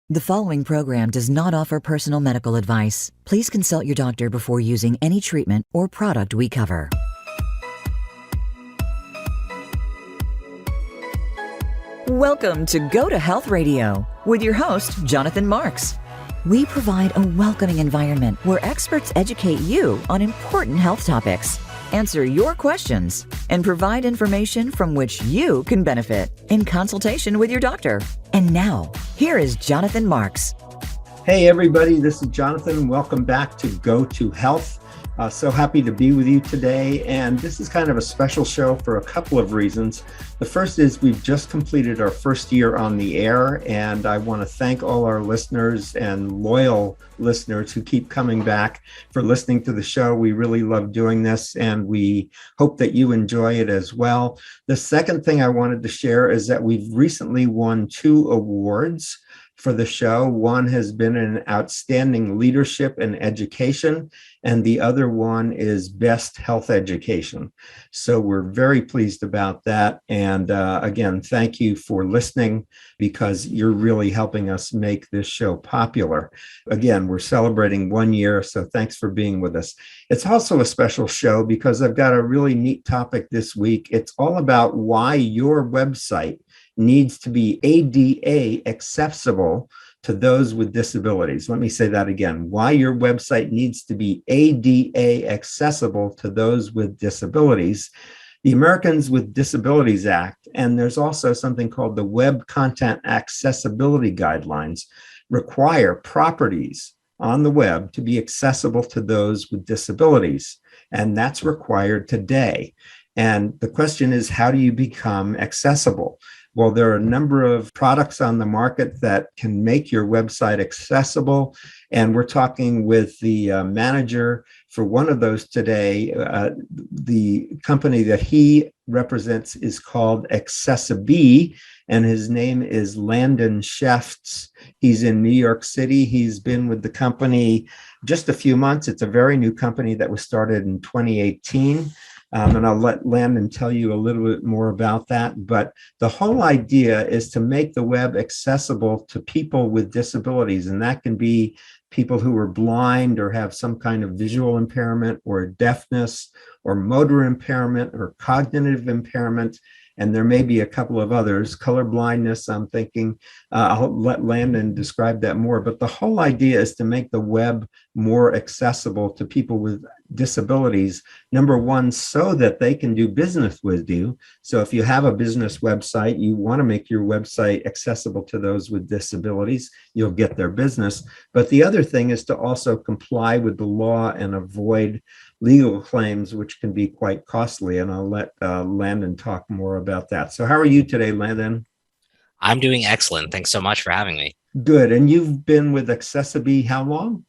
The following program does not offer personal medical advice. Please consult your doctor before using any treatment or product we cover. Welcome to Go to Health Radio with your host, Jonathan Marks. We provide a welcoming environment where experts educate you on important health topics, answer your questions, and provide information from which you can benefit in consultation with your doctor. And now, here is Jonathan Marks. Hey everybody, this is Jonathan. Welcome back to Go to Health. So happy to be with you today. And this is kind of a special show for a couple of reasons. The first is we've just completed our first year on the air, and I want to thank all our listeners and loyal listeners who keep coming back for listening to the show. We really love doing this, and we hope that you enjoy it as well. The second thing I wanted to share is that we've recently won 2 awards for the show. One has been an outstanding leadership and education, and the other one is best health education. So we're very pleased about that. And again, thank you for listening, because you're really helping us make this show popular. Again, we're celebrating 1 year, so thanks for being with us. It's also a special show because I've got a really neat topic this week. It's all about why your website needs to be ADA accessible to those with disabilities. Let me say that again. Why your website needs to be ADA accessible to those with disabilities. The Americans with Disabilities Act, and there's also something called the Web Content Accessibility Guidelines, require properties on the web to be accessible to those with disabilities. And that's required today. And the question is, how do you become accessible? Well, there are a number of products on the market that can make your website accessible. And we're talking with the manager for one of those today. The company that he represents is called accessiBe, and his name is Landon Shefts. He's in New York City. He's been with the company just a few months. It's a very new company that was started in 2018. And I'll let Landon tell you a little bit more about that. But the whole idea is to make the web accessible to people with disabilities. And that can be people who are blind or have some kind of visual impairment or deafness or motor impairment or cognitive impairment. And there may be a couple of others, color blindness, I'm thinking. I'll let Landon describe that more. But the whole idea is to make the web more accessible to people with disabilities. Number one, so that they can do business with you. So if you have a business website, you want to make your website accessible to those with disabilities, you'll get their business. But the other thing is to also comply with the law and avoid legal claims, which can be quite costly. And I'll let Landon talk more about that. So how are you today, Landon? I'm doing excellent. Thanks so much for having me. Good. And you've been with accessiBe how long?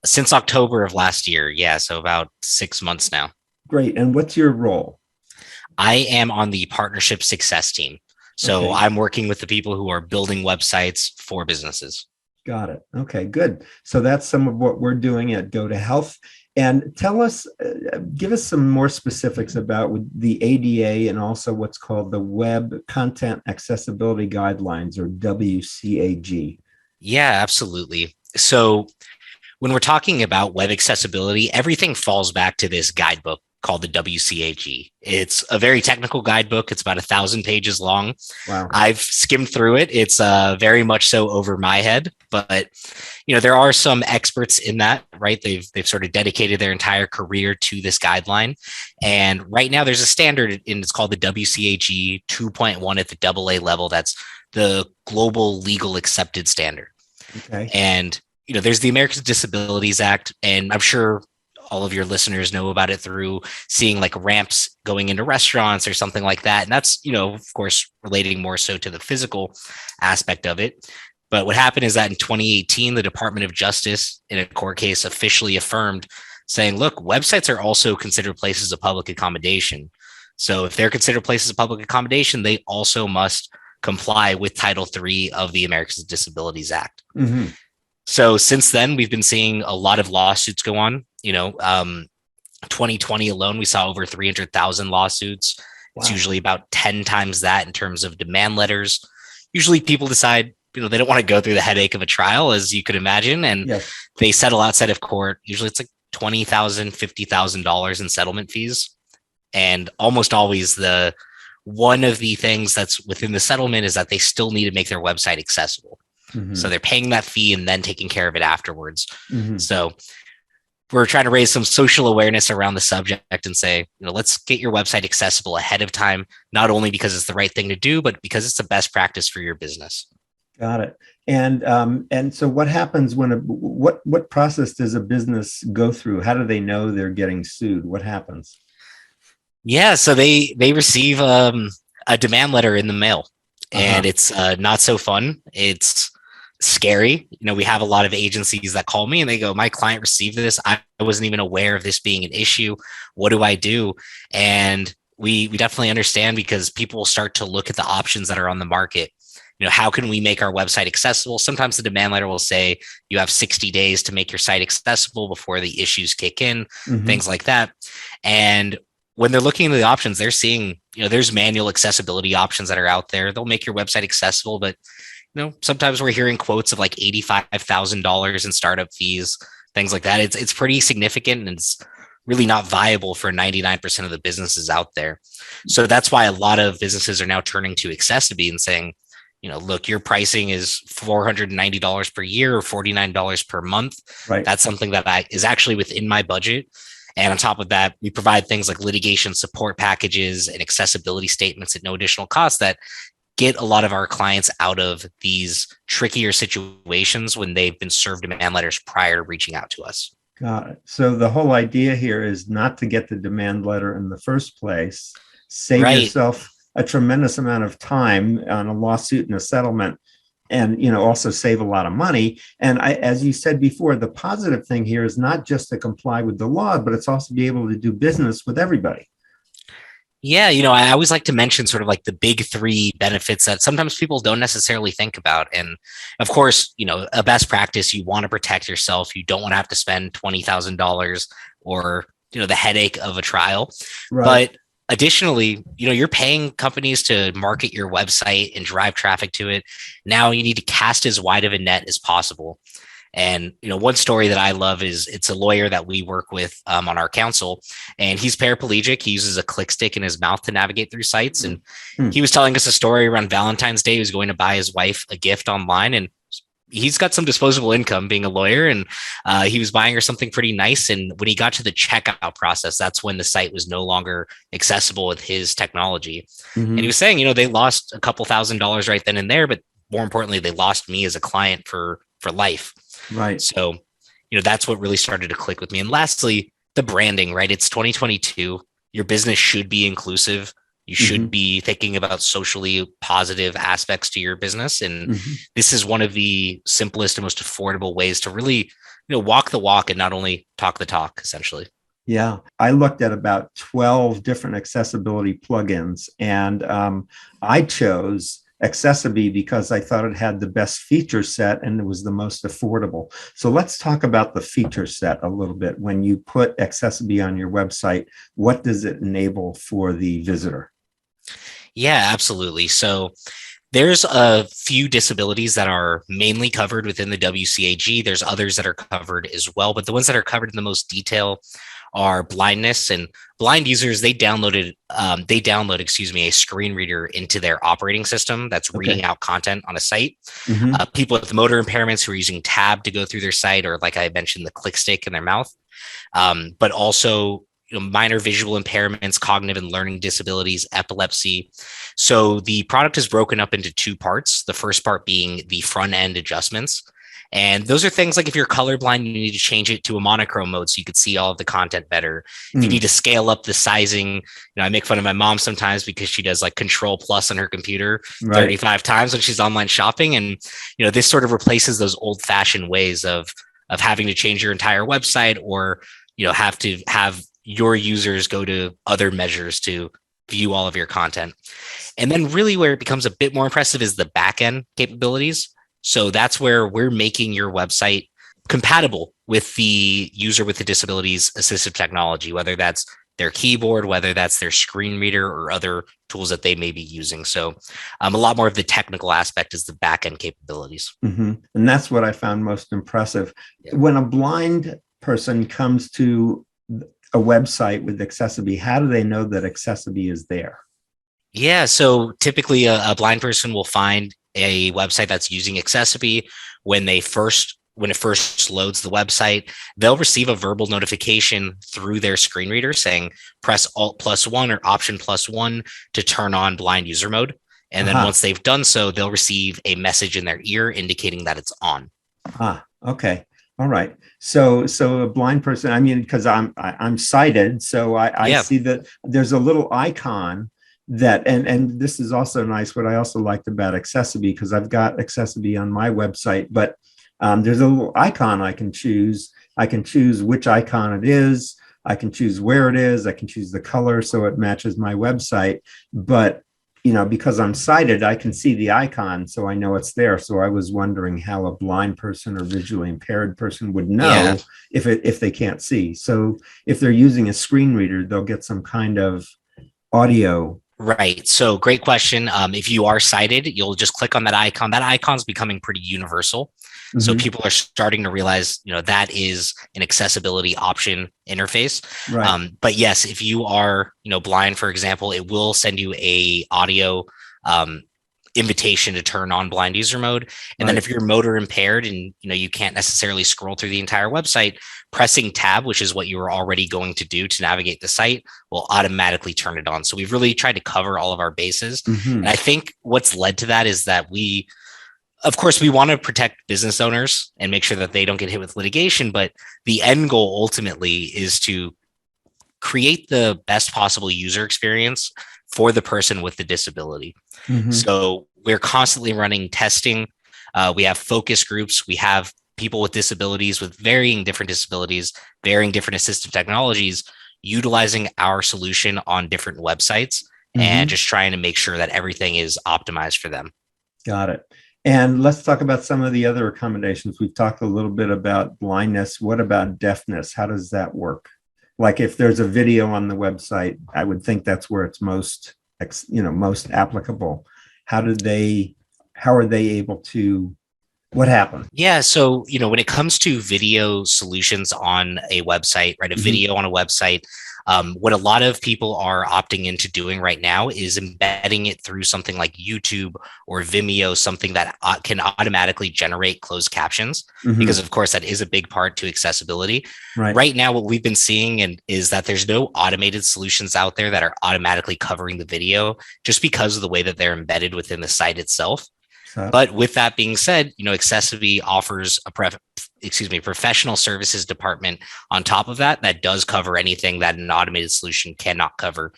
Since October of last year. Yeah, so about 6 months now. Great. And what's your role? I am on the partnership success team. So Okay. I'm working with the people who are building websites for businesses. Got it. Okay, good. So that's some of what we're doing at Go to Health. And tell us, give us some more specifics about the ADA and also what's called the Web Content Accessibility Guidelines, or WCAG. Yeah, absolutely. So when we're talking about web accessibility, everything falls back to this guidebook called the WCAG. It's a very technical guidebook. It's about 1,000 pages long. Wow. I've skimmed through it. It's very much so over my head, but there are some experts in that, right? They've sort of dedicated their entire career to this guideline. And right now there's a standard, and it's called the WCAG 2.1 at the AA level. That's the global legal accepted standard. Okay. And there's the Americans with Disabilities Act, and I'm sure all of your listeners know about it through seeing like ramps going into restaurants or something like that. And that's, of course, relating more so to the physical aspect of it. But what happened is that in 2018, the Department of Justice in a court case officially affirmed, saying, look, websites are also considered places of public accommodation. So if they're considered places of public accommodation, they also must comply with Title III of the Americans with Disabilities Act. Mm-hmm. So since then, we've been seeing a lot of lawsuits go on. 2020 alone, we saw over 300,000 lawsuits. Wow. It's usually about 10 times that in terms of demand letters. Usually people decide they don't want to go through the headache of a trial, as you could imagine. And Yes. they settle outside of court. Usually it's like $20,000, $50,000 in settlement fees. And almost always one of the things that's within the settlement is that they still need to make their website accessible. Mm-hmm. So they're paying that fee and then taking care of it afterwards. Mm-hmm. So we're trying to raise some social awareness around the subject and say, let's get your website accessible ahead of time, not only because it's the right thing to do, but because it's the best practice for your business. Got it. And so what happens when what process does a business go through? How do they know they're getting sued? What happens? Yeah, so they receive a demand letter in the mail, and it's not so fun. It's scary. We have a lot of agencies that call me and they go, my client received this. I wasn't even aware of this being an issue. What do I do? And we definitely understand, because people will start to look at the options that are on the market. How can we make our website accessible? Sometimes the demand letter will say you have 60 days to make your site accessible before the issues kick in, things like that. And when they're looking at the options, they're seeing, there's manual accessibility options that are out there. They'll make your website accessible, but sometimes we're hearing quotes of like $85,000 in startup fees, things like that. It's pretty significant, and it's really not viable for 99% of the businesses out there. So that's why a lot of businesses are now turning to accessiBe and saying, look, your pricing is $490 per year or $49 per month. Right. That's something that is actually within my budget. And on top of that, we provide things like litigation support packages and accessibility statements at no additional cost that get a lot of our clients out of these trickier situations when they've been served demand letters prior to reaching out to us. Got it. So the whole idea here is not to get the demand letter in the first place. Save yourself a tremendous amount of time on a lawsuit and a settlement, and also save a lot of money. And as you said before, the positive thing here is not just to comply with the law, but it's also be able to do business with everybody. Yeah, I always like to mention sort of like the big three benefits that sometimes people don't necessarily think about. And of course, a best practice, you want to protect yourself. You don't want to have to spend $20,000 or, the headache of a trial. Right. But additionally, you're paying companies to market your website and drive traffic to it. Now you need to cast as wide of a net as possible. And, one story that I love is it's a lawyer that we work with on our council, and he's paraplegic. He uses a click stick in his mouth to navigate through sites. And he was telling us a story around Valentine's Day. He was going to buy his wife a gift online, and he's got some disposable income being a lawyer, and he was buying her something pretty nice. And when he got to the checkout process, that's when the site was no longer accessible with his technology. And he was saying, they lost a couple $1,000s right then and there, but more importantly, they lost me as a client for life. Right. So, that's what really started to click with me. And lastly, the branding, right? It's 2022. Your business should be inclusive. You should be thinking about socially positive aspects to your business. And this is one of the simplest and most affordable ways to really, walk the walk and not only talk the talk, essentially. Yeah. I looked at about 12 different accessibility plugins, and I chose accessiBe because I thought it had the best feature set and it was the most affordable. So let's talk about the feature set a little bit. When you put accessiBe on your website, what does it enable for the visitor? Yeah, absolutely. So there's a few disabilities that are mainly covered within the WCAG. There's others that are covered as well, but the ones that are covered in the most detail are blindness. And blind users, they download, a screen reader into their operating system that's reading out content on a site. People with motor impairments who are using tab to go through their site, or like I mentioned, the click stick in their mouth, but also minor visual impairments, cognitive and learning disabilities, epilepsy. So the product is broken up into two parts. The first part being the front end adjustments. And those are things like if you're colorblind, you need to change it to a monochrome mode so you could see all of the content better. If you need to scale up the sizing, I make fun of my mom sometimes because she does like Control Plus on her computer 35 times when she's online shopping. And, this sort of replaces those old fashioned ways of having to change your entire website, or, have to have your users go to other measures to view all of your content. And then really where it becomes a bit more impressive is the back end capabilities. So that's where we're making your website compatible with the user with the disabilities assistive technology, whether that's their keyboard, whether that's their screen reader or other tools that they may be using. So a lot more of the technical aspect is the back-end capabilities. Mm-hmm. And that's what I found most impressive. Yeah. When a blind person comes to a website with accessiBe, how do they know that accessiBe is there? Yeah, so typically a blind person will find a website that's using accessiBe. When it first loads the website, they'll receive a verbal notification through their screen reader saying press Alt+1 or Option+1 to turn on blind user mode. And then once they've done so, they'll receive a message in their ear indicating that it's on. Okay. All right. So a blind person, I mean, because I'm sighted, so I see that there's a little icon that, and this is also nice. What I also liked about accessiBe, because I've got accessiBe on my website, but there's a little icon I can choose. I can choose which icon it is. I can choose where it is. I can choose the color so it matches my website. But because I'm sighted, I can see the icon, so I know it's there. So I was wondering how a blind person or visually impaired person would know if they can't see. So if they're using a screen reader, they'll get some kind of audio. Right. So great question. If you are sighted, you'll just click on that icon. That icon's becoming pretty universal. Mm-hmm. So people are starting to realize, that is an accessibility option interface. Right. But yes, if you are, blind, for example, it will send you a audio invitation to turn on blind user mode. And then if you're motor impaired and you can't necessarily scroll through the entire website, pressing tab, which is what you were already going to do to navigate the site, will automatically turn it on. So we've really tried to cover all of our bases. Mm-hmm. And I think what's led to that is that of course, we want to protect business owners and make sure that they don't get hit with litigation, but the end goal ultimately is to create the best possible user experience for the person with the disability. Mm-hmm. So we're constantly running testing. We have focus groups. We have people with disabilities, with varying different disabilities, varying different assistive technologies, utilizing our solution on different websites and just trying to make sure that everything is optimized for them. Got it. And let's talk about some of the other accommodations. We've talked a little bit about blindness. What about deafness? How does that work? Like if there's a video on the website, I would think that's where it's most applicable. How are they able to, what happened? Yeah. So, when it comes to video solutions on a website, right? A video on a website, what a lot of people are opting into doing right now is embedding it through something like YouTube or Vimeo, something that can automatically generate closed captions, because of course that is a big part to accessibility. Right now, what we've been seeing is that there's no automated solutions out there that are automatically covering the video just because of the way that they're embedded within the site itself. But with that being said, accessiBe offers a professional services department on top of that does cover anything that an automated solution cannot cover,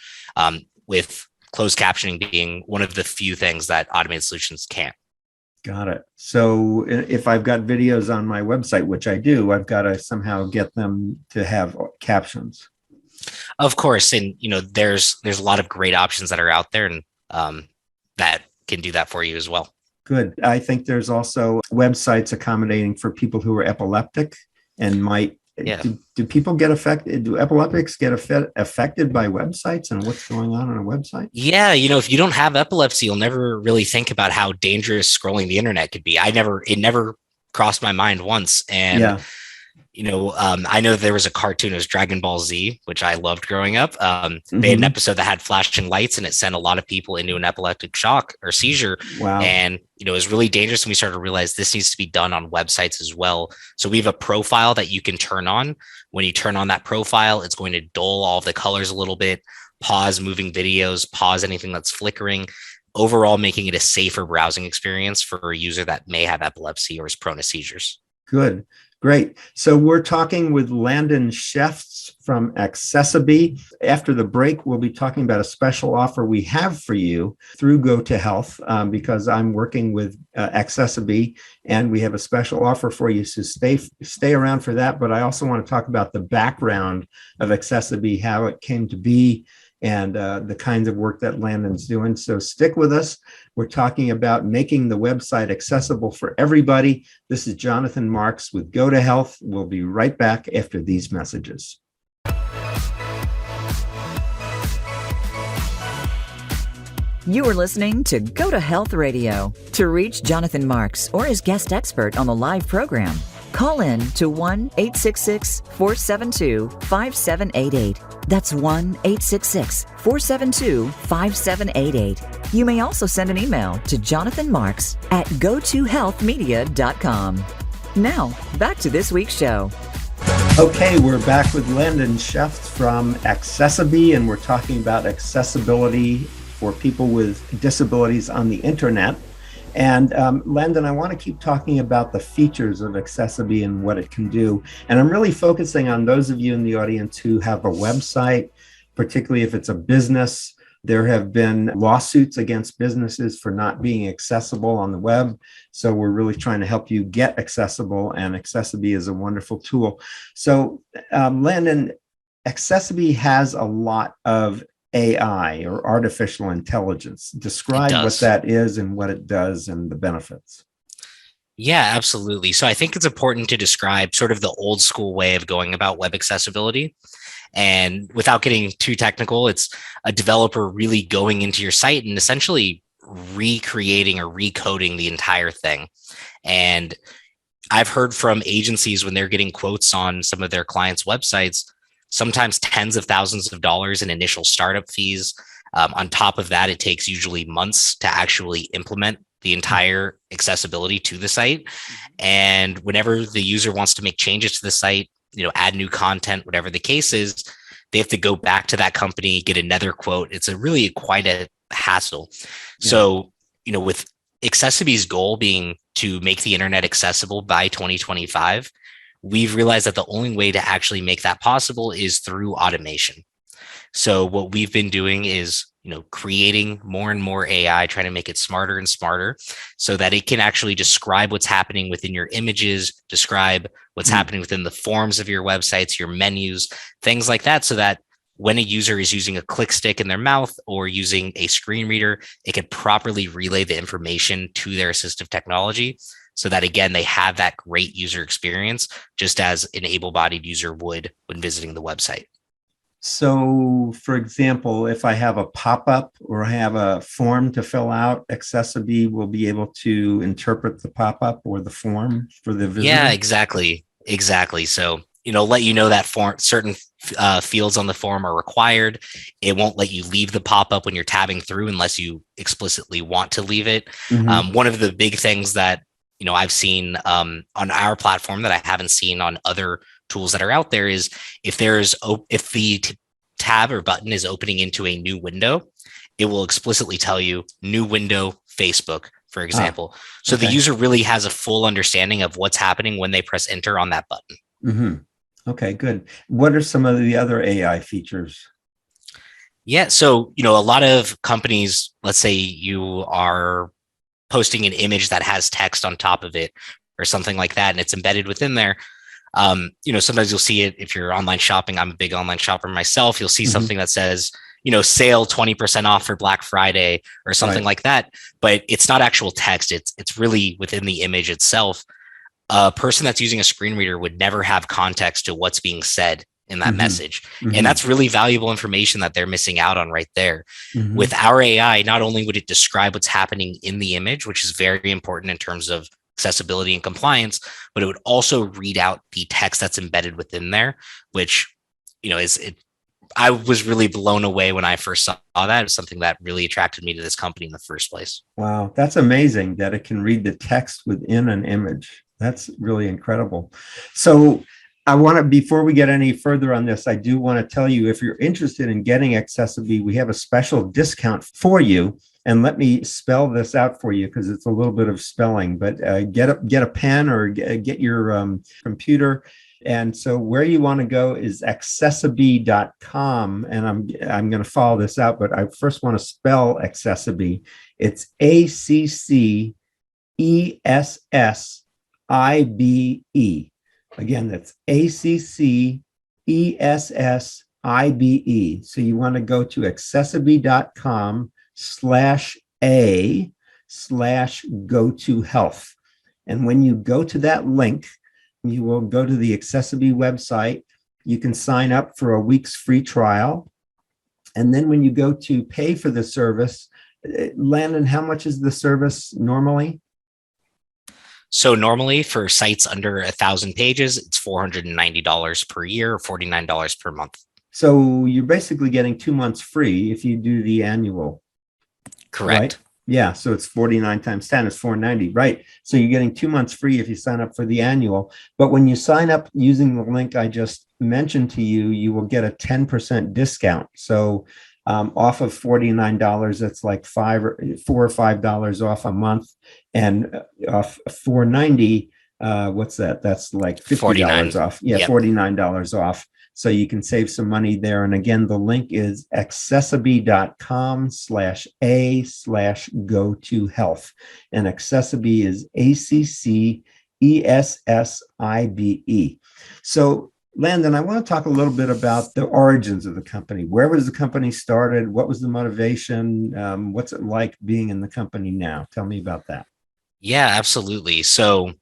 with closed captioning being one of the few things that automated solutions can't. Got it. So if I've got videos on my website, which I do, I've got to somehow get them to have captions. Of course. And, there's a lot of great options that are out there and that can do that for you as well. Good. I think there's also websites accommodating for people who are epileptic and might. Do people get affected? Do epileptics get affected by websites and what's going on a website? Yeah. If you don't have epilepsy, you'll never really think about how dangerous scrolling the internet could be. It never crossed my mind once. And I know there was a cartoon, it was Dragon Ball Z, which I loved growing up. They had an episode that had flashing lights and it sent a lot of people into an epileptic shock or seizure. Wow. And, it was really dangerous. And we started to realize this needs to be done on websites as well. So we have a profile that you can turn on. When you turn on that profile, it's going to dull all of the colors a little bit, pause moving videos, pause anything that's flickering, overall making it a safer browsing experience for a user that may have epilepsy or is prone to seizures. Good. Great. So we're talking with Landon Shefts from accessiBe. After the break, we'll be talking about a special offer we have for you through Go to Health, because I'm working with accessiBe, and we have a special offer for you. So stay around for that. But I also want to talk about the background of accessiBe, how it came to be, and the kinds of work that Landon's doing. So stick with us. We're talking about making the website accessible for everybody. This is Jonathan Marks with Go to Health. We'll be right back after these messages. You are listening to Go to Health Radio. To reach Jonathan Marks or his guest expert on the live program, call in to 1-866-472-5788. That's 1-866-472-5788. You may also send an email to jonathanmarks@gotohealthmedia.com. Now, back to this week's show. Okay, we're back with Landon Sheff from accessiBe, and we're talking about accessibility for people with disabilities on the internet. And Landon, I want to keep talking about the features of accessiBe and what it can do. And I'm really focusing on those of you in the audience who have a website, particularly if it's a business. There have been lawsuits against businesses for not being accessible on the web. So we're really trying to help you get accessible, and accessiBe is a wonderful tool. So Landon, accessiBe has a lot of AI, or artificial intelligence. Describe what that is and what it does and the benefits. Yeah, absolutely. So I think it's important to describe sort of the old school way of going about web accessibility. And without getting too technical, it's a developer really going into your site and essentially recreating or recoding the entire thing. And I've heard from agencies when they're getting quotes on some of their clients' websites, sometimes tens of thousands of dollars in initial startup fees. On top of that, it takes usually months to actually implement the entire accessibility to the site. And whenever the user wants to make changes to the site, add new content, whatever the case is, they have to go back to that company, get another quote. It's really quite a hassle. Yeah. So, with accessiBe's goal being to make the internet accessible by 2025, we've realized that the only way to actually make that possible is through automation. So what we've been doing is, creating more and more AI, trying to make it smarter and smarter so that it can actually describe what's happening within your images, describe what's happening within the forms of your websites, your menus, things like that, so that when a user is using a click stick in their mouth or using a screen reader, it can properly relay the information to their assistive technology so that, again, they have that great user experience, just as an able-bodied user would when visiting the website. So, for example, if I have a pop-up or I have a form to fill out, accessiBe will be able to interpret the pop-up or the form for the visitor? Yeah, exactly. So, let you know that certain fields on the form are required. It won't let you leave the pop-up when you're tabbing through unless you explicitly want to leave it. Mm-hmm. One of the big things that I've seen on our platform that I haven't seen on other tools that are out there is if the tab or button is opening into a new window, it will explicitly tell you new window, Facebook, for example. So the user really has a full understanding of what's happening when they press enter on that button. Mm-hmm. Okay, good. What are some of the other AI features? Yeah, so a lot of companies, let's say you are posting an image that has text on top of it or something like that, and it's embedded within there. Sometimes you'll see it if you're online shopping. I'm a big online shopper myself. You'll see something that says, sale 20% off for Black Friday or something like that, but it's not actual text. It's really within the image itself. A person that's using a screen reader would never have context to what's being said in that message. And that's really valuable information that they're missing out on right there. With our AI, not only would it describe what's happening in the image, which is very important in terms of accessibility and compliance, but it would also read out the text that's embedded within there, which, I was really blown away when I first saw that. It was something that really attracted me to this company in the first place. Wow, that's amazing that it can read the text within an image. That's really incredible. So I want to, before we get any further on this, I do want to tell you, if you're interested in getting accessiBe, we have a special discount for you. And let me spell this out for you because it's a little bit of spelling, but get a pen or get your computer. And so where you want to go is accessiBe.com. And I'm going to follow this out, but I first want to spell accessiBe. It's ACCESSIBE. Again, that's ACCESSIBE. So you want to go to accessiBe.com/a/go-to-health. And when you go to that link, you will go to the accessiBe website. You can sign up for a week's free trial. And then when you go to pay for the service, Landon, how much is the service normally? So normally for sites under 1,000 pages, it's $490 per year, $49 per month. So you're basically getting 2 months free if you do the annual. Correct. Right? Yeah. So it's 49 times 10 is 490. Right. So you're getting 2 months free if you sign up for the annual. But when you sign up using the link I just mentioned to you, you will get a 10% discount. So off of $49, that's like $4 or $5 off a month. And off $490, what's that? That's like $50 49. off. Yeah, Yep. $49 off. So you can save some money there. And again, the link is accessibe.com/a/go-to-health. And accessiBe is ACCESSIBE. So Landon, I want to talk a little bit about the origins of the company. Where was the company started? What was the motivation? What's it like being in the company now? Tell me about that. Yeah, absolutely. So,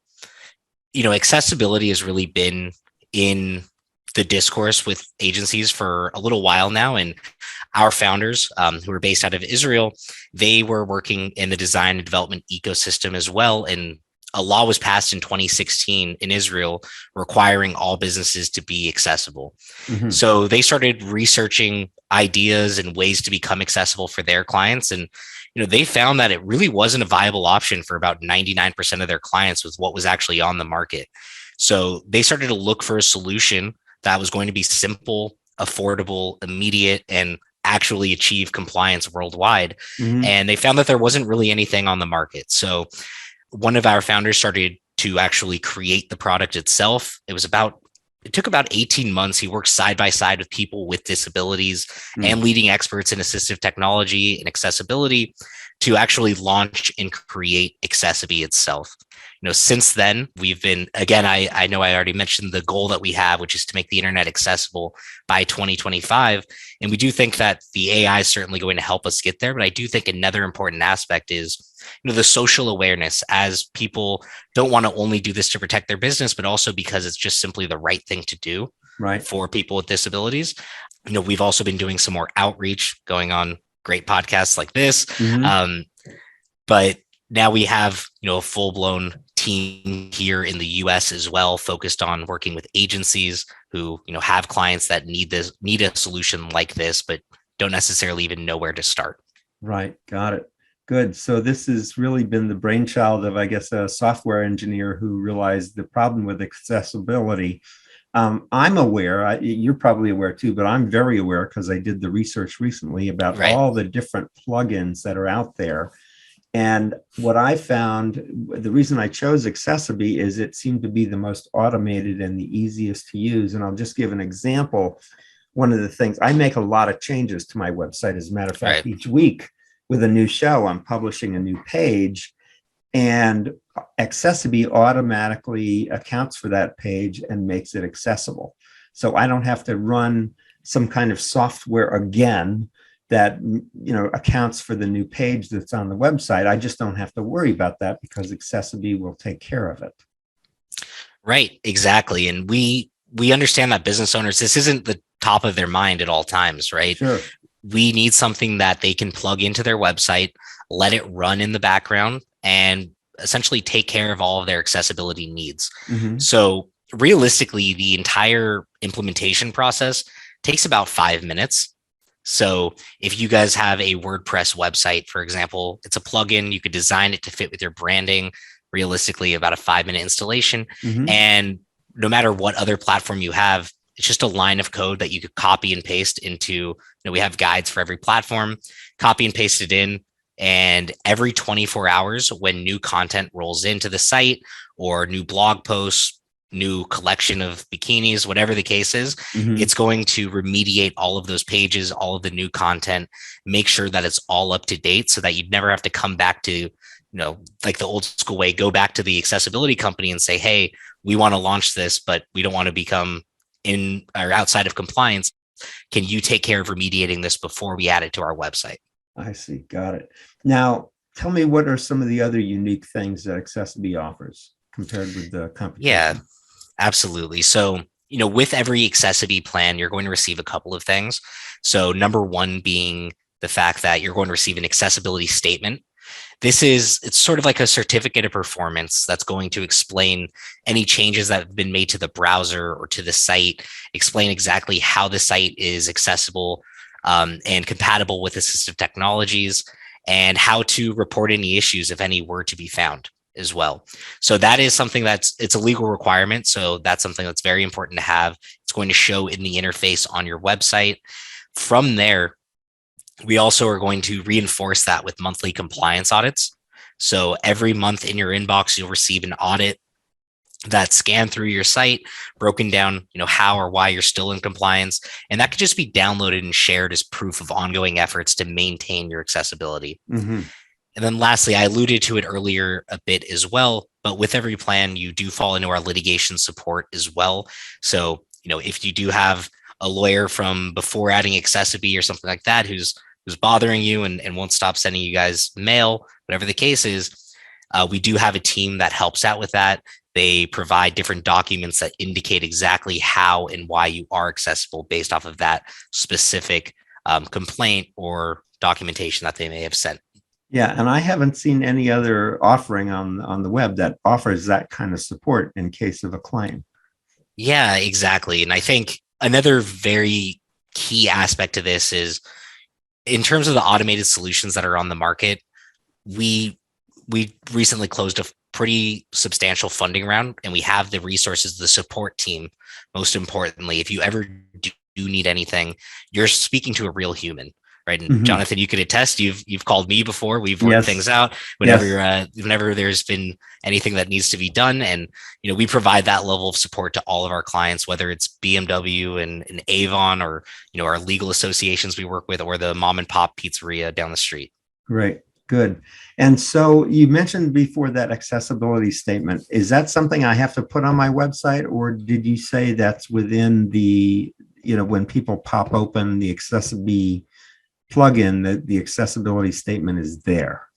accessibility has really been in the discourse with agencies for a little while now. And our founders, who are based out of Israel, they were working in the design and development ecosystem as well. And a law was passed in 2016 in Israel requiring all businesses to be accessible. Mm-hmm. So they started researching ideas and ways to become accessible for their clients. And they found that it really wasn't a viable option for about 99% of their clients with what was actually on the market. So they started to look for a solution that was going to be simple, affordable, immediate, and actually achieve compliance worldwide. Mm-hmm. And they found that there wasn't really anything on the market. So one of our founders started to actually create the product itself. It took about 18 months. He worked side by side with people with disabilities and leading experts in assistive technology and accessibility to actually launch and create accessiBe itself. Since then, we've been, again, I know I already mentioned the goal that we have, which is to make the internet accessible by 2025. And we do think that the AI is certainly going to help us get there. But I do think another important aspect is, the social awareness, as people don't want to only do this to protect their business, but also because it's just simply the right thing to do for people with disabilities. We've also been doing some more outreach, going on great podcasts like this. Mm-hmm. But now we have, a full-blown team here in the US as well, focused on working with agencies who, have clients that need a solution like this, but don't necessarily even know where to start. Right. Got it. Good. So this has really been the brainchild of, I guess, a software engineer who realized the problem with accessibility. I'm aware, you're probably aware too, but I'm very aware because I did the research recently about all the different plugins that are out there. And what I found, the reason I chose accessiBe is it seemed to be the most automated and the easiest to use. And I'll just give an example. One of the things, I make a lot of changes to my website. As a matter of fact, each week with a new show, I'm publishing a new page, and accessiBe automatically accounts for that page and makes it accessible. So I don't have to run some kind of software again that accounts for the new page that's on the website. I just don't have to worry about that because accessiBe will take care of it. Right, exactly. And we understand that business owners, this isn't the top of their mind at all times, right? Sure. We need something that they can plug into their website, let it run in the background, and essentially take care of all of their accessibility needs. Mm-hmm. So realistically, the entire implementation process takes about 5 minutes. So if you guys have a WordPress website, for example, it's a plugin, you could design it to fit with your branding, realistically about a 5-minute installation. Mm-hmm. And no matter what other platform you have, it's just a line of code that you could copy and paste into, we have guides for every platform, copy and paste it in. And every 24 hours, when new content rolls into the site or new blog posts, new collection of bikinis, whatever the case is, it's going to remediate all of those pages, all of the new content, make sure that it's all up to date so that you'd never have to come back to, like the old school way, go back to the accessibility company and say, hey, we want to launch this, but we don't want to become in or outside of compliance. Can you take care of remediating this before we add it to our website? I see. Got it. Now, tell me, what are some of the other unique things that accessiBe offers compared with the competition? Yeah, absolutely. So, with every accessiBe plan, you're going to receive a couple of things. So number one being the fact that you're going to receive an accessibility statement. It's sort of like a certificate of performance that's going to explain any changes that have been made to the browser or to the site, explain exactly how the site is accessible and compatible with assistive technologies, and how to report any issues if any were to be found as well. So that is something it's a legal requirement. So that's something that's very important to have. It's going to show in the interface on your website. From there, we also are going to reinforce that with monthly compliance audits. So every month in your inbox, you'll receive an audit that's scanned through your site, broken down, how or why you're still in compliance. And that could just be downloaded and shared as proof of ongoing efforts to maintain your accessibility. Mm-hmm. And then lastly, I alluded to it earlier a bit as well, but with every plan, you do fall into our litigation support as well. So, if you do have a lawyer from before adding accessiBe or something like that who's bothering you and won't stop sending you guys mail, whatever the case is, we do have a team that helps out with that. They provide different documents that indicate exactly how and why you are accessible based off of that specific complaint or documentation that they may have sent. Yeah, and I haven't seen any other offering on the web that offers that kind of support in case of a claim. Yeah, exactly. And I think another very key aspect to this is in terms of the automated solutions that are on the market, we recently closed a pretty substantial funding round, and we have the resources, the support team. Most importantly, if you ever do need anything, you're speaking to a real human. Right. And Mm-hmm. Jonathan, you could attest, you've called me before. We've worked things out whenever there's been anything that needs to be done. And, we provide that level of support to all of our clients, whether it's BMW and Avon or, our legal associations we work with, or the mom and pop pizzeria down the street. Great. Good. And so you mentioned before that accessibility statement. Is that something I have to put on my website, or did you say that's within the, when people pop open the accessiBe plugin, the accessibility statement is there?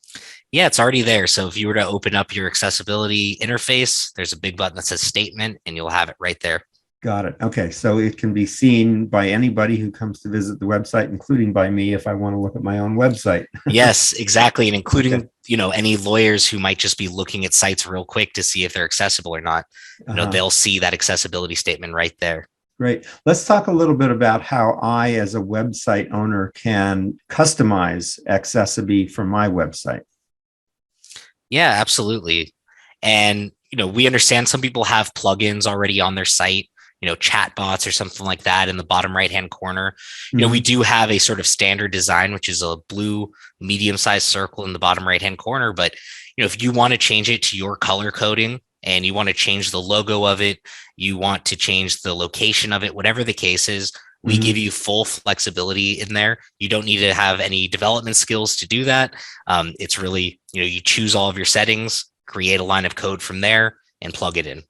Yeah, it's already there. So if you were to open up your accessibility interface, there's a big button that says statement, and you'll have it right there. Got it. Okay. So it can be seen by anybody who comes to visit the website, including by me if I want to look at my own website. Yes, exactly. And including, any lawyers who might just be looking at sites real quick to see if they're accessible or not. They'll see that accessibility statement right there. Great. Let's talk a little bit about how I, as a website owner, can customize accessiBe for my website. Yeah, absolutely. And, we understand some people have plugins already on their site, chat bots or something like that in the bottom right-hand corner. Mm-hmm. We do have a sort of standard design, which is a blue medium-sized circle in the bottom right-hand corner. But, if you want to change it to your color coding and you want to change the logo of it, you want to change the location of it, whatever the case is, we give you full flexibility in there. You don't need to have any development skills to do that. It's really, you choose all of your settings, create a line of code from there, and plug it in.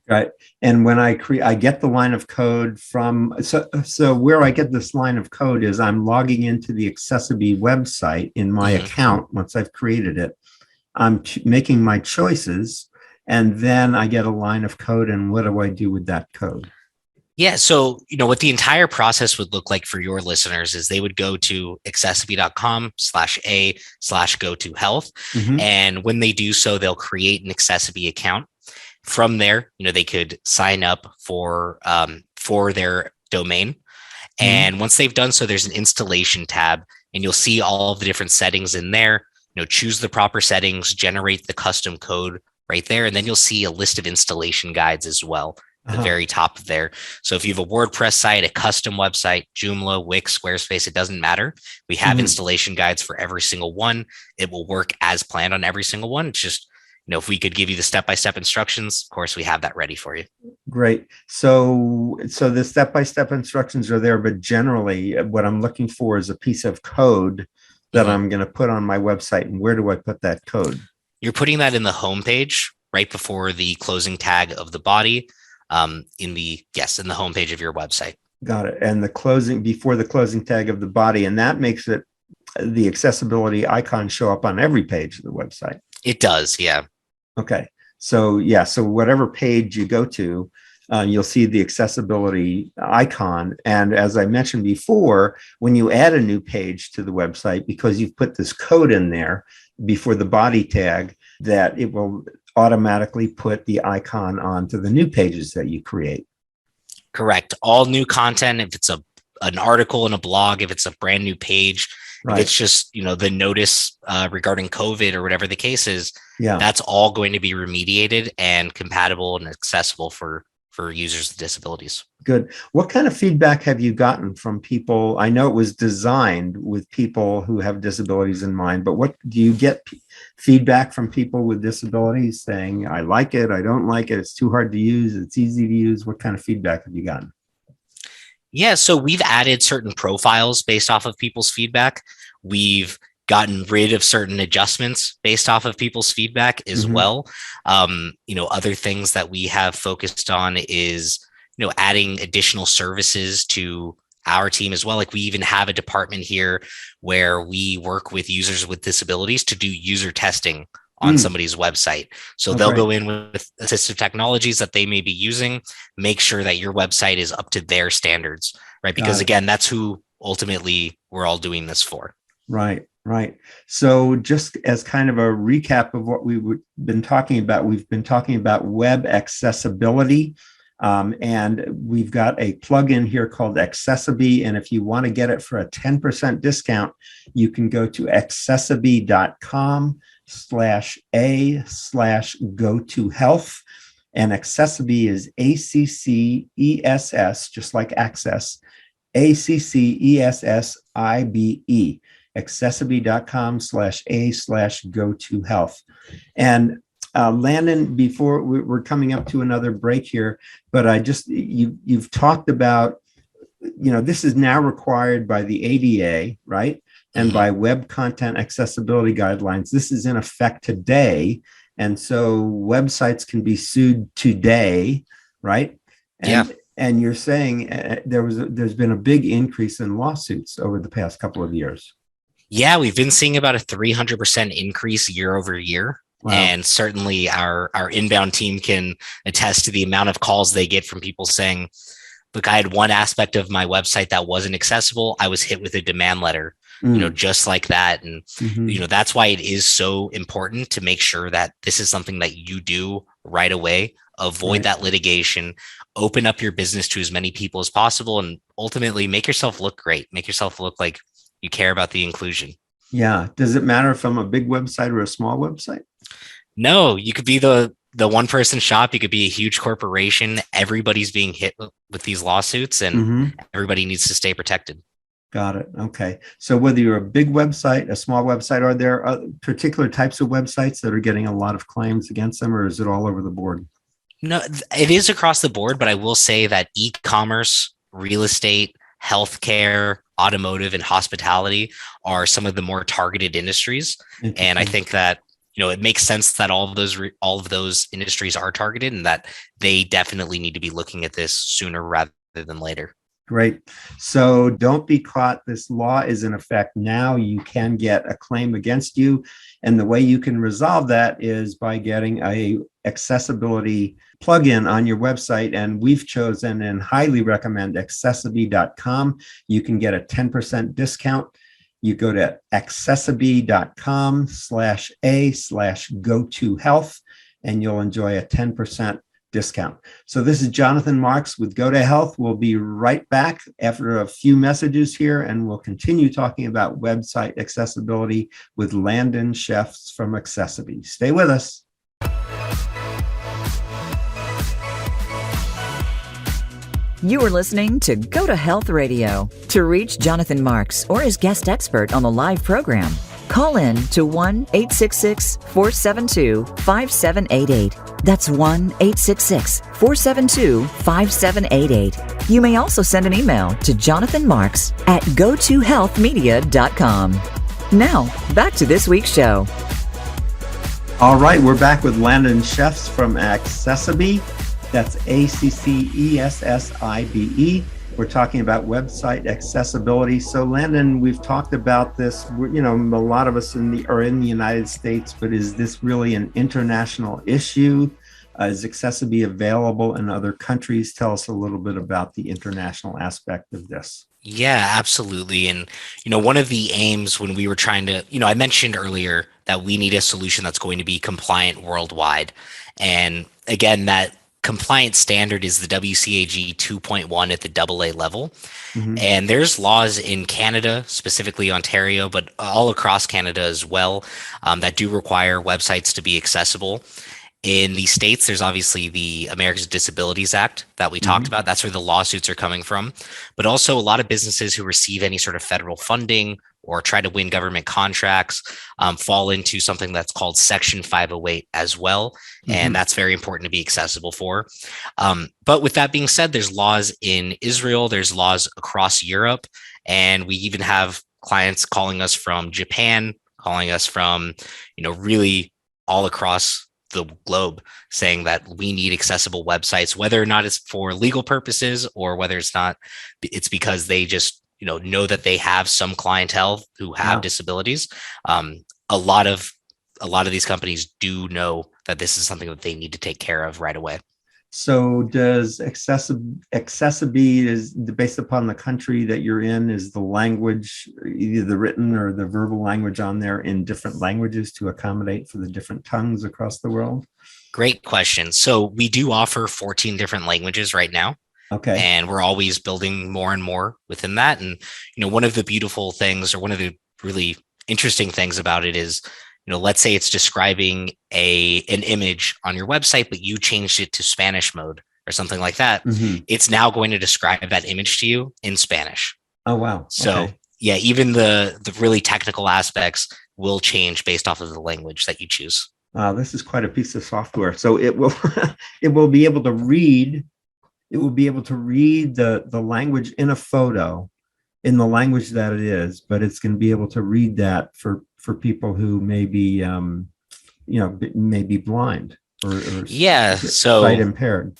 Right. And when I get the line of code from, so where I get this line of code is I'm logging into the accessiBe website in my account. Once I've created it, I'm making my choices, and then I get a line of code. And what do I do with that code? Yeah. So, what the entire process would look like for your listeners is they would go to accessiBe.com/a/go-to-health. Mm-hmm. And when they do so, they'll create an accessiBe account. From there, they could sign up for their domain. And once they've done so, there's an installation tab, and you'll see all of the different settings in there. Choose the proper settings, generate the custom code right there. And then you'll see a list of installation guides as well. The very top of there. So if you have a WordPress site, a custom website, Joomla, Wix, Squarespace, it doesn't matter. We have installation guides for every single one. It will work as planned on every single one. It's just, if we could give you the step-by-step instructions, of course, we have that ready for you. Great. So the step-by-step instructions are there, but generally what I'm looking for is a piece of code that I'm going to put on my website. And where do I put that code? You're putting that in the homepage right before the closing tag of the body. In the homepage of your website. Got it. And before the closing tag of the body, and that makes it the accessibility icon show up on every page of the website. It does. Yeah. Okay. So so whatever page you go to, you'll see the accessibility icon. And as I mentioned before, when you add a new page to the website, because you've put this code in there before the body tag, that it will automatically put the icon onto the new pages that you create. Correct. All new content, if it's an article in a blog, if it's a brand new page, Right. if it's just, the notice regarding COVID or whatever the case is, Yeah. that's all going to be remediated and compatible and accessible for users with disabilities. Good. What kind of feedback have you gotten from people? I know it was designed with people who have disabilities in mind, but what do you get feedback from people with disabilities saying, I like it, I don't like it, it's too hard to use, it's easy to use? What kind of feedback have you gotten? Yeah, so we've added certain profiles based off of people's feedback. We've gotten rid of certain adjustments based off of people's feedback as well. Other things that we have focused on is, adding additional services to our team as well. Like we even have a department here where we work with users with disabilities to do user testing on somebody's website. So they'll go in with assistive technologies that they may be using, make sure that your website is up to their standards, right? Because again, that's who ultimately we're all doing this for. Right. So just as kind of a recap of what we've been talking about, we've been talking about web accessibility. And we've got a plugin here called accessiBe. And if you want to get it for a 10% discount, you can go to accessiBe.com/a/go-to-health. And accessiBe is ACCESS, just like access, ACCESSIBE. accessiBe.com/a/go-to-health. And Landon, before we're coming up to another break here, but you've talked about, this is now required by the ADA, right? And by Web Content Accessibility Guidelines. This is in effect today. And so websites can be sued today, right? And you're saying there's been a big increase in lawsuits over the past couple of years. Yeah, we've been seeing about a 300% increase year over year. Wow. And certainly our inbound team can attest to the amount of calls they get from people saying, look, I had one aspect of my website that wasn't accessible. I was hit with a demand letter, just like that. And, that's why it is so important to make sure that this is something that you do right away, avoid that litigation, open up your business to as many people as possible, and ultimately make yourself look great, make yourself look like you care about the inclusion. Yeah. Does it matter if I'm a big website or a small website? No, you could be the one person shop. You could be a huge corporation. Everybody's being hit with these lawsuits, and everybody needs to stay protected. Got it. Okay. So whether you're a big website, a small website, are there particular types of websites that are getting a lot of claims against them, or is it all over the board? No, it is across the board, but I will say that e-commerce, real estate, healthcare, automotive, and hospitality are some of the more targeted industries. And I think that it makes sense that all of those industries are targeted, and that they definitely need to be looking at this sooner rather than later. Great. So don't be caught. This law is in effect now. You can get a claim against you. And the way you can resolve that is by getting a accessibility plugin on your website. And we've chosen and highly recommend accessiBe.com. You can get a 10% discount. You go to accessiBe.com/a/go-to-health, and you'll enjoy a 10% discount. So this is Jonathan Marks with Go to Health. We'll be right back after a few messages here, and we'll continue talking about website accessibility with Landon Shefts from accessiBe. Stay with us. You are listening to Go to Health Radio. To reach Jonathan Marks or his guest expert on the live program, call in to 1-866-472-5788. That's 1-866-472-5788. You may also send an email to jonathanmarks@gotohealthmedia.com. Now, back to this week's show. All right, we're back with Landon Shefts from accessiBe. That's ACCESSIBE. We're talking about website accessibility. So Landon, we've talked about this, a lot of us are in the United States, but is this really an international issue? Is accessiBe available in other countries? Tell us a little bit about the international aspect of this. Yeah, absolutely. And, one of the aims when we were trying to, I mentioned earlier that we need a solution that's going to be compliant worldwide. And again, that compliant standard is the WCAG 2.1 at the AA level. Mm-hmm. And there's laws in Canada, specifically Ontario, but all across Canada as well, that do require websites to be accessible. In the States, there's obviously the Americans with Disabilities Act that we talked about. That's where the lawsuits are coming from. But also a lot of businesses who receive any sort of federal funding or try to win government contracts fall into something that's called Section 508 as well. And that's very important to be accessible for. But with that being said, there's laws in Israel, there's laws across Europe, and we even have clients calling us from Japan, calling us from, really all across the globe, saying that we need accessible websites, whether or not it's for legal purposes or whether it's because they just know that they have some clientele who have disabilities. A lot of these companies do know that this is something that they need to take care of right away. So does accessiBe, is based upon the country that you're in, is the language, either the written or the verbal language on there in different languages to accommodate for the different tongues across the world? Great question. So we do offer 14 different languages right now. Okay. And we're always building more and more within that. And, one of the beautiful things, or one of the really interesting things about it is, let's say it's describing an image on your website, but you changed it to Spanish mode or something like that. It's now going to describe that image to you in Spanish. Oh, wow. So yeah, even the really technical aspects will change based off of the language that you choose. This is quite a piece of software. So it will it will be able to read. It will be able to read the language in a photo in the language that it is, but it's going to be able to read that for people who may be, may be blind or sight impaired.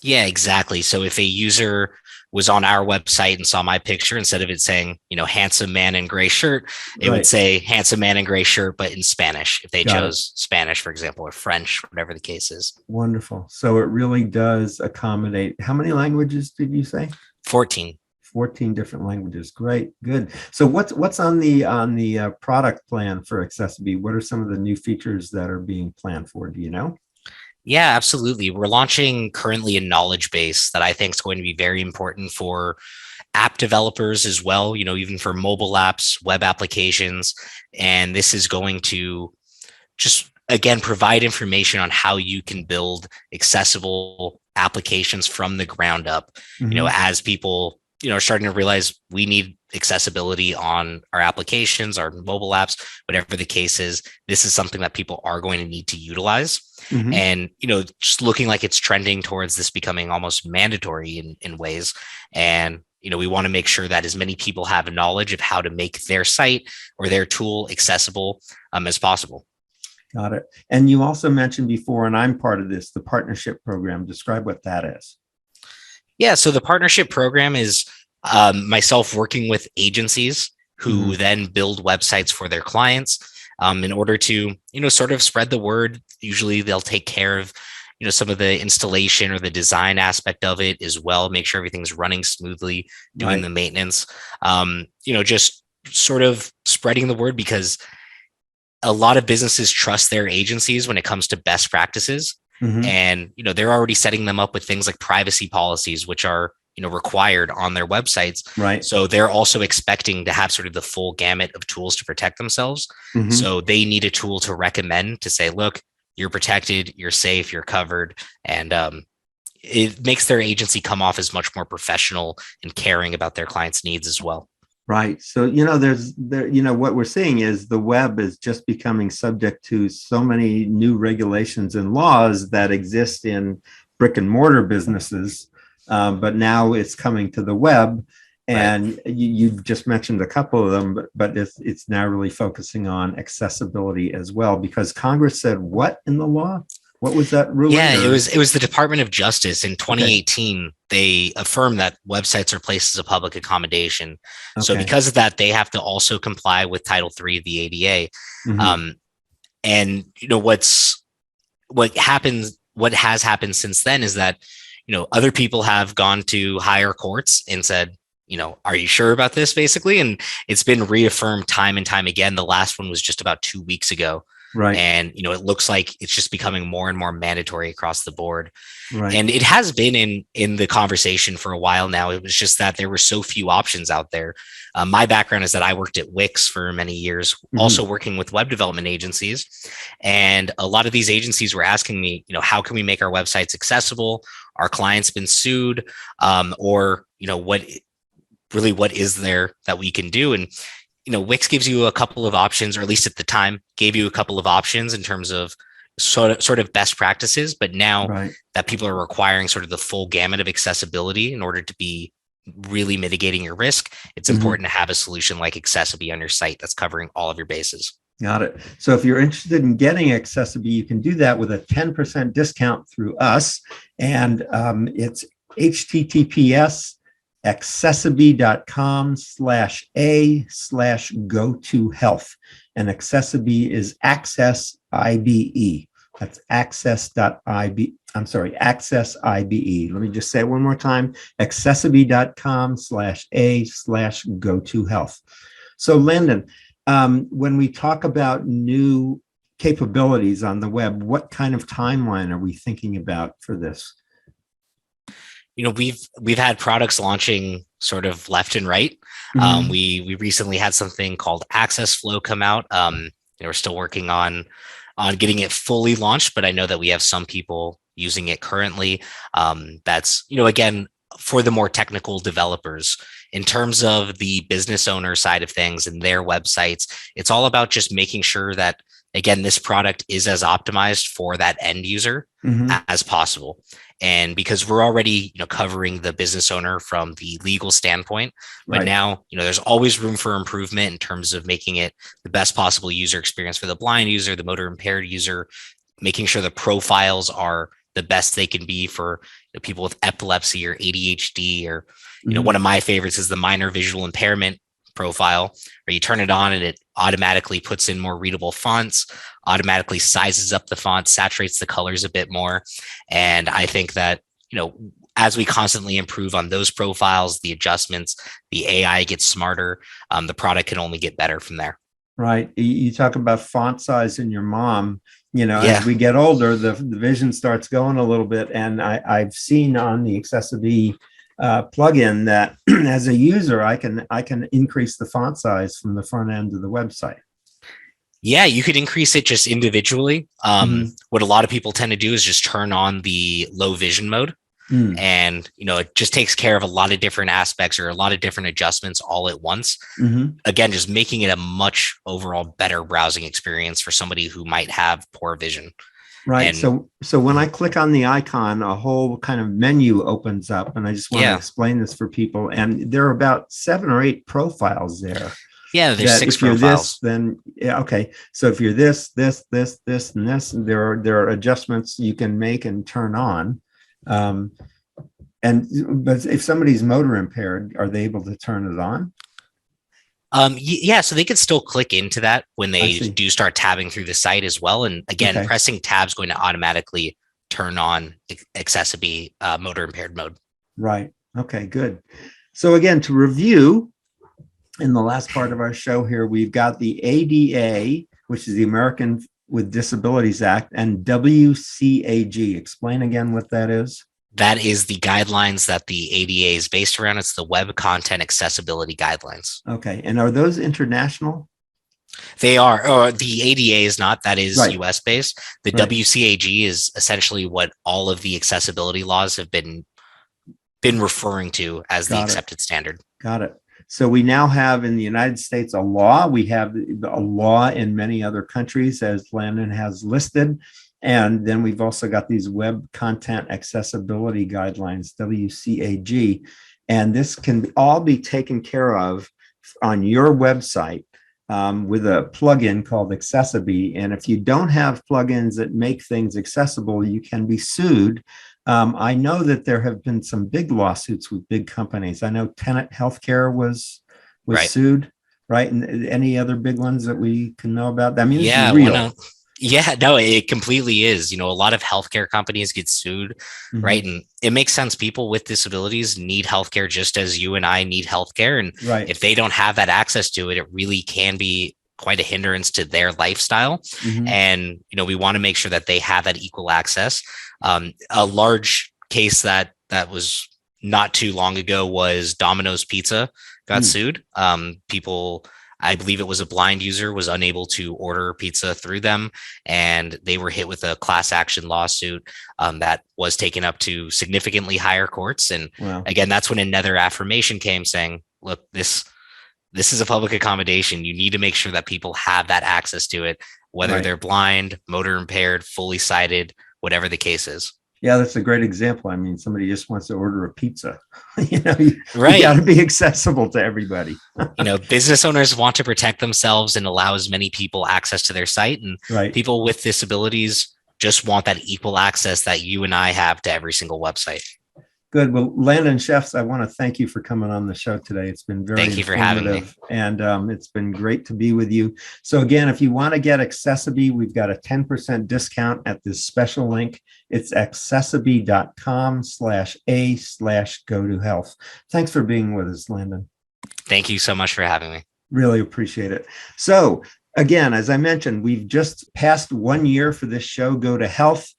Yeah, exactly. So if a user was on our website and saw my picture, instead of it saying, handsome man in gray shirt, it would say handsome man in gray shirt, but in Spanish, if they chose Spanish, for example, or French, whatever the case is. Wonderful. So it really does accommodate. How many languages did you say? 14. 14 different languages. Great, good. So what's on the product plan for accessiBe? What are some of the new features that are being planned for? Do you know? Yeah, absolutely. We're launching currently a knowledge base that I think is going to be very important for app developers as well, even for mobile apps, web applications. And this is going to just, again, provide information on how you can build accessible applications from the ground up, as people are starting to realize we need accessibility on our applications, our mobile apps, whatever the case is. This is something that people are going to need to utilize. And, just looking like it's trending towards this becoming almost mandatory in ways. And, we want to make sure that as many people have knowledge of how to make their site or their tool accessible as possible. Got it. And you also mentioned before, and I'm part of this, the partnership program. Describe what that is. Yeah, so the partnership program is myself working with agencies who then build websites for their clients in order to, sort of spread the word. Usually they'll take care of, some of the installation or the design aspect of it as well, make sure everything's running smoothly, doing the maintenance, just sort of spreading the word, because a lot of businesses trust their agencies when it comes to best practices. And, they're already setting them up with things like privacy policies, which are, required on their websites. Right. So they're also expecting to have sort of the full gamut of tools to protect themselves. So they need a tool to recommend to say, look, you're protected, you're safe, you're covered. And it makes their agency come off as much more professional and caring about their clients' needs as well. Right. So, what we're seeing is the web is just becoming subject to so many new regulations and laws that exist in brick and mortar businesses. But now it's coming to the web, and you just mentioned a couple of them, but it's now really focusing on accessibility as well, because Congress said what in the law? What was that ruling? Yeah, it was the Department of Justice in 2018. They affirmed that websites are places of public accommodation. So because of that, they have to also comply with Title III of the ADA. And what happens what has happened since then is that, other people have gone to higher courts and said, are you sure about this, basically? And it's been reaffirmed time and time again. The last one was just about 2 weeks ago. Right. And, it looks like it's just becoming more and more mandatory across the board. Right. And it has been in the conversation for a while now. It was just that there were so few options out there. My background is that I worked at Wix for many years, also working with web development agencies. And a lot of these agencies were asking me, how can we make our websites accessible? Our clients been sued, or, what is there that we can do? And, Wix gives you a couple of options, or at least at the time gave you a couple of options in terms of sort of best practices. But now that people are requiring sort of the full gamut of accessibility in order to be really mitigating your risk, it's important to have a solution like accessiBe on your site that's covering all of your bases. Got it. So if you're interested in getting accessiBe, you can do that with a 10% discount through us. And it's https accessiBe.com/a/go-to-health. And accessiBe is accessiBe. That's accessiBe. Let me just say it one more time. accessiBe.com/a/go-to-health. So Landon, when we talk about new capabilities on the web, what kind of timeline are we thinking about for this? We've had products launching sort of left and right. We recently had something called Access Flow come out. We're still working on getting it fully launched, but I know that we have some people using it currently. That's, again, for the more technical developers. In terms of the business owner side of things and their websites, it's all about just making sure that, again, this product is as optimized for that end user as possible. And because we're already, covering the business owner from the legal standpoint, but now, there's always room for improvement in terms of making it the best possible user experience for the blind user, the motor impaired user, making sure the profiles are the best they can be for people with epilepsy or ADHD, or, one of my favorites is the minor visual impairment profile, where you turn it on and it automatically puts in more readable fonts, automatically sizes up the font, saturates the colors a bit more. And I think that, as we constantly improve on those profiles, the adjustments, the AI gets smarter, the product can only get better from there. Right. You talk about font size in your mom, as we get older, the vision starts going a little bit. And I've seen on the accessiBe plugin that as a user, I can increase the font size from the front end of the website. Yeah, you could increase it just individually. What a lot of people tend to do is just turn on the low vision mode. And, it just takes care of a lot of different aspects or a lot of different adjustments all at once. Again, just making it a much overall better browsing experience for somebody who might have poor vision. Right. So when I click on the icon, a whole kind of menu opens up, and I just want to explain this for people. And there are about 7 or 8 profiles there. Yeah, there's 6 if you're profiles. This, then okay. So if you're this, and this, there are adjustments you can make and turn on. But if somebody's motor impaired, are they able to turn it on? Yeah, so they could still click into that when they do start tabbing through the site as well. And again, pressing tab is going to automatically turn on accessiBe motor impaired mode. Right. Okay, good. So again, to review, in the last part of our show here, we've got the ADA, which is the American with Disabilities Act, and WCAG. Explain again what that is. That is the guidelines that the ADA is based around. It's the Web Content Accessibility Guidelines. Okay. And are those international? They are. Or the ADA is not. That is US based. The WCAG is essentially what all of the accessibility laws have been referring to as the accepted standard. Got it. So we now have in the United States a law. We have a law in many other countries, as Landon has listed. And then we've also got these Web Content Accessibility Guidelines, WCAG. And this can all be taken care of on your website with a plugin called accessiBe. And if you don't have plugins that make things accessible, you can be sued. I know that there have been some big lawsuits with big companies. I know Tenet Healthcare was sued, right? And any other big ones that we can know about? I mean, this is real. Yeah, no, it completely is. A lot of healthcare companies get sued, right? And it makes sense. People with disabilities need healthcare just as you and I need healthcare. And Right. if they don't have that access to it, it really can be quite a hindrance to their lifestyle. And, we want to make sure that they have that equal access. A large case that was not too long ago was Domino's Pizza got sued. People, I believe it was a blind user, was unable to order pizza through them, and they were hit with a class action lawsuit that was taken up to significantly higher courts. And again, that's when another affirmation came saying, look, this is a public accommodation. You need to make sure that people have that access to it, whether they're blind, motor impaired, fully sighted, whatever the case is. Yeah, that's a great example. I mean, somebody just wants to order a pizza. You got to be accessible to everybody. Business owners want to protect themselves and allow as many people access to their site. And people with disabilities just want that equal access that you and I have to every single website. Good. Well, Landon Chefs, I want to thank you for coming on the show today. It's been very Thank you for having me. And it's been great to be with you. So again, if you want to get accessiBe, we've got a 10% discount at this special link. It's accessiBe.com/a/go-to-health. Thanks for being with us, Landon. Thank you so much for having me. Really appreciate it. So again, as I mentioned, we've just passed 1 year for this show, Go to Health.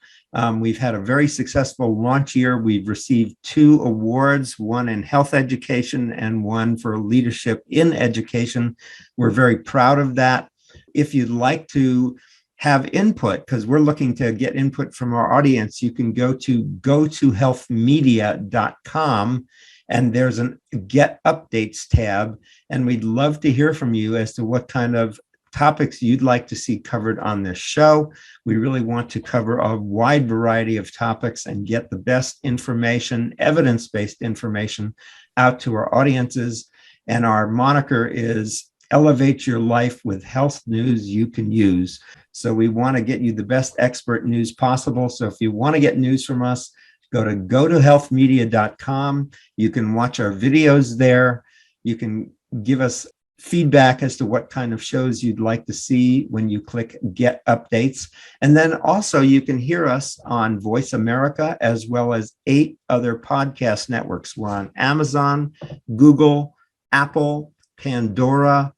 We've had a very successful launch year. We've received 2 awards, one in health education and one for leadership in education. We're very proud of that. If you'd like to have input, because we're looking to get input from our audience, you can go to gotohealthmedia.com, and there's a Get Updates tab. And we'd love to hear from you as to what kind of topics you'd like to see covered on this show. We really want to cover a wide variety of topics and get the best information, evidence-based information, out to our audiences. And our moniker is Elevate Your Life with Health News You Can Use. So we want to get you the best expert news possible. So if you want to get news from us, go to gotohealthmedia.com. You can watch our videos there. You can give us feedback as to what kind of shows you'd like to see when you click Get Updates. And then also you can hear us on Voice America, as well as 8 other podcast networks. We're on Amazon, Google, Apple, Pandora,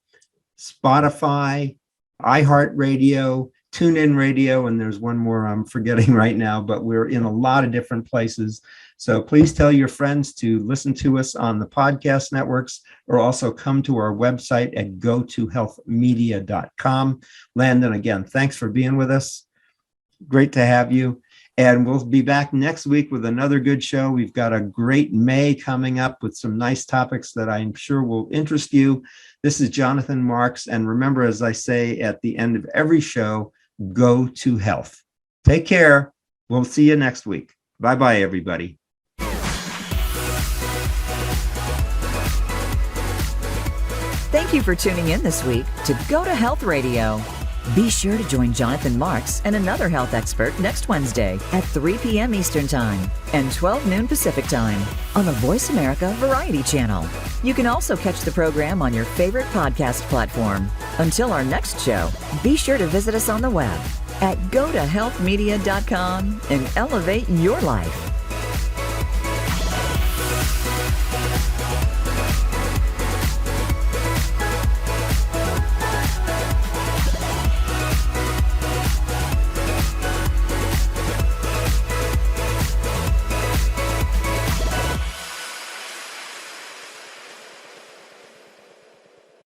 Spotify, iHeartRadio, TuneIn Radio, and there's one more I'm forgetting right now, but we're in a lot of different places. So please tell your friends to listen to us on the podcast networks, or also come to our website at gotohealthmedia.com. Landon, again, thanks for being with us. Great to have you. And we'll be back next week with another good show. We've got a great May coming up with some nice topics that I'm sure will interest you. This is Jonathan Marks. And remember, as I say at the end of every show, go to health. Take care. We'll see you next week. Bye-bye, everybody. Thank you for tuning in this week to Go to Health Radio. Be sure to join Jonathan Marks and another health expert next Wednesday at 3 p.m. Eastern Time and 12 noon Pacific Time on the Voice America Variety Channel. You can also catch the program on your favorite podcast platform. Until our next show, be sure to visit us on the web at gotohealthmedia.com and elevate your life.